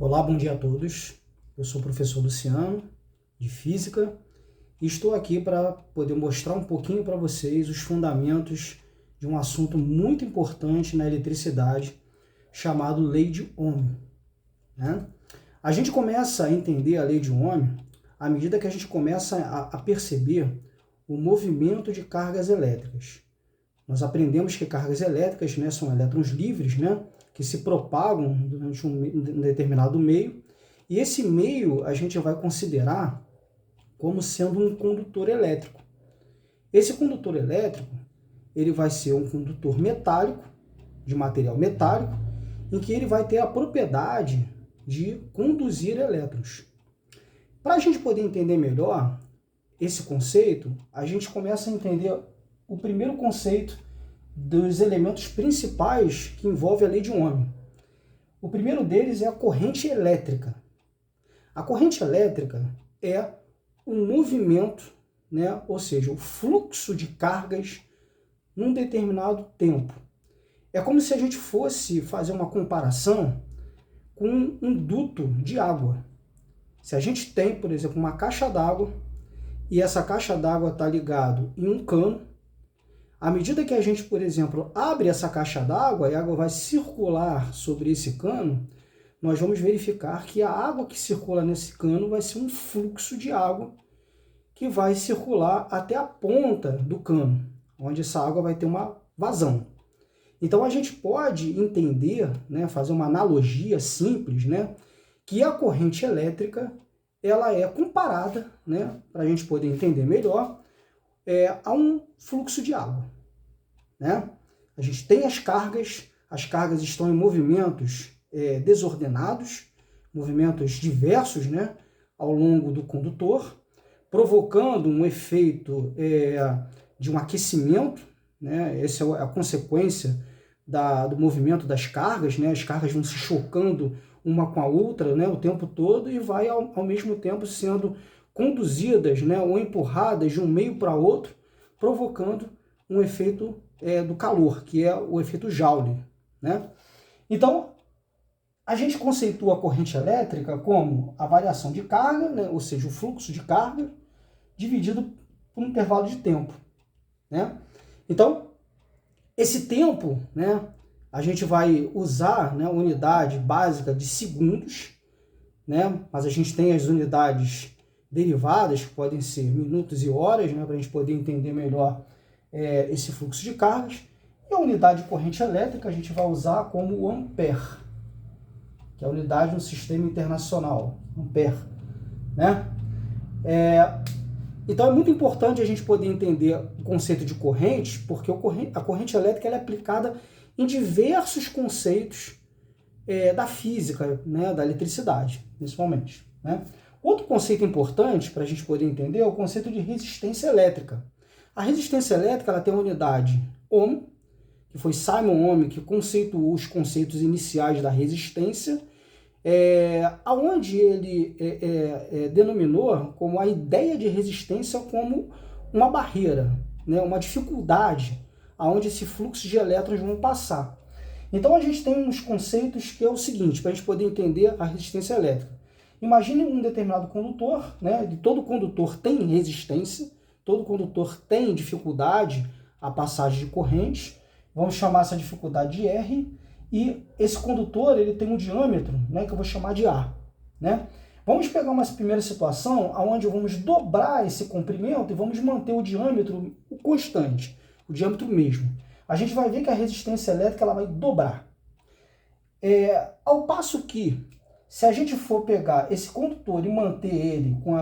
Olá, bom dia a todos. Eu sou o professor Luciano, de Física, e estou aqui para poder mostrar um pouquinho para vocês os fundamentos de um assunto muito importante na eletricidade, chamado Lei de Ohm, né? A gente começa a entender a Lei de Ohm à medida que a gente começa a perceber o movimento de cargas elétricas. Nós aprendemos que cargas elétricas, né, são elétrons livres, né, que se propagam durante um determinado meio, e esse meio a gente vai considerar como sendo um condutor elétrico. Esse condutor elétrico, ele vai ser um condutor metálico, de material metálico, em que ele vai ter a propriedade de conduzir elétrons. Para a gente poder entender melhor esse conceito, a gente começa a entender o primeiro conceito dos elementos principais que envolve a Lei de Ohm. O primeiro deles é a corrente elétrica. A corrente elétrica é um movimento, né, ou seja, o fluxo de cargas num determinado tempo. É como se a gente fosse fazer uma comparação com um duto de água. Se a gente tem, por exemplo, uma caixa d'água e essa caixa d'água está ligada em um cano, à medida que a gente, por exemplo, abre essa caixa d'água e a água vai circular sobre esse cano, nós vamos verificar que a água que circula nesse cano vai ser um fluxo de água que vai circular até a ponta do cano, onde essa água vai ter uma vazão. Então a gente pode entender, né, fazer uma analogia simples, né, que a corrente elétrica ela é comparada, né, para a gente poder entender melhor, a um fluxo de água, né? A gente tem as cargas estão em movimentos desordenados, movimentos diversos, né, ao longo do condutor, provocando um efeito de um aquecimento, né? Essa é a consequência do movimento das cargas, né? As cargas vão se chocando uma com a outra, né, o tempo todo, e vai ao mesmo tempo sendo conduzidas, né, ou empurradas de um meio para outro, provocando um efeito do calor, que é o efeito Joule, né? Então, a gente conceitua a corrente elétrica como a variação de carga, né, ou seja, o fluxo de carga, dividido por um intervalo de tempo, né? Então, esse tempo, né, a gente vai usar, né, a unidade básica de segundos, né, mas a gente tem as unidades derivadas, que podem ser minutos e horas, né, para a gente poder entender melhor esse fluxo de cargas. E a unidade de corrente elétrica a gente vai usar como o ampere, que é a unidade no sistema internacional, ampere, né? Então é muito importante a gente poder entender o conceito de corrente, porque a corrente elétrica ela é aplicada em diversos conceitos da física, né, da eletricidade, principalmente, né? Outro conceito importante para a gente poder entender é o conceito de resistência elétrica. A resistência elétrica ela tem a unidade Ohm, que foi Simon Ohm que conceituou os conceitos iniciais da resistência, aonde ele denominou como a ideia de resistência como uma barreira, né, uma dificuldade aonde esse fluxo de elétrons vão passar. Então a gente tem uns conceitos que é o seguinte, para a gente poder entender a resistência elétrica. Imagine um determinado condutor, né, todo condutor tem resistência, todo condutor tem dificuldade à passagem de corrente, vamos chamar essa dificuldade de R, e esse condutor ele tem um diâmetro, né, que eu vou chamar de A, né? Vamos pegar uma primeira situação onde vamos dobrar esse comprimento e vamos manter o diâmetro constante, o diâmetro mesmo. A gente vai ver que a resistência elétrica ela vai dobrar. Ao passo que, se a gente for pegar esse condutor e manter ele com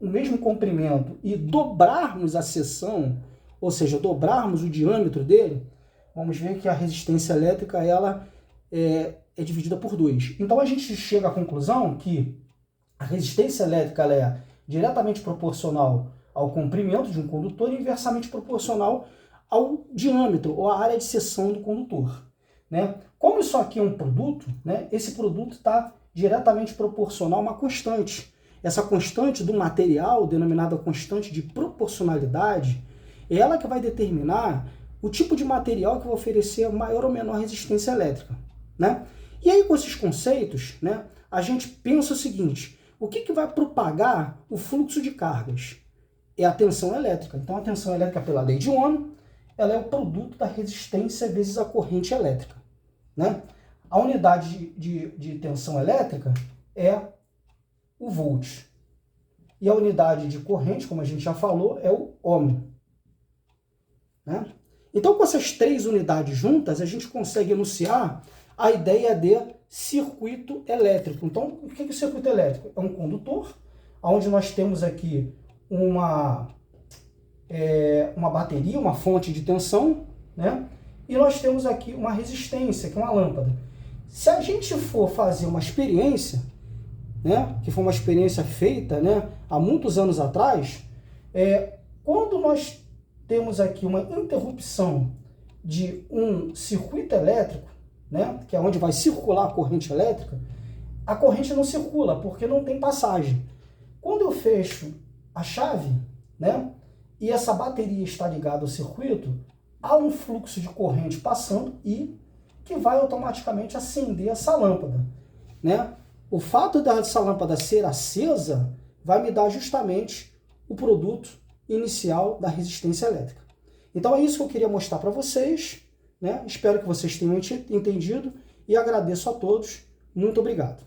o mesmo comprimento e dobrarmos a seção, ou seja, dobrarmos o diâmetro dele, vamos ver que a resistência elétrica ela é dividida por 2. Então a gente chega à conclusão que a resistência elétrica ela é diretamente proporcional ao comprimento de um condutor e inversamente proporcional ao diâmetro ou à área de seção do condutor, né? Como isso aqui é um produto, né, esse produto está diretamente proporcional a uma constante. Essa constante do material, denominada constante de proporcionalidade, é ela que vai determinar o tipo de material que vai oferecer maior ou menor resistência elétrica, né? E aí, com esses conceitos, né, a gente pensa o seguinte: o que vai propagar o fluxo de cargas? É a tensão elétrica. Então, a tensão elétrica, pela lei de Ohm, ela é o produto da resistência vezes a corrente elétrica, né? A unidade de tensão elétrica é o volt. E a unidade de corrente, como a gente já falou, é o ohm, né? Então, com essas três unidades juntas, a gente consegue enunciar a ideia de circuito elétrico. Então, o que é o circuito elétrico? É um condutor, onde nós temos aqui uma bateria, uma fonte de tensão, né? E nós temos aqui uma resistência, que é uma lâmpada. Se a gente for fazer uma experiência, né, que foi uma experiência feita, né, há muitos anos atrás, quando nós temos aqui uma interrupção de um circuito elétrico, né, que é onde vai circular a corrente elétrica, a corrente não circula porque não tem passagem. Quando eu fecho a chave, né, e essa bateria está ligada ao circuito, há um fluxo de corrente passando e que vai automaticamente acender essa lâmpada, né? O fato dessa lâmpada ser acesa vai me dar justamente o produto inicial da resistência elétrica. Então é isso que eu queria mostrar para vocês, né? Espero que vocês tenham entendido e agradeço a todos. Muito obrigado.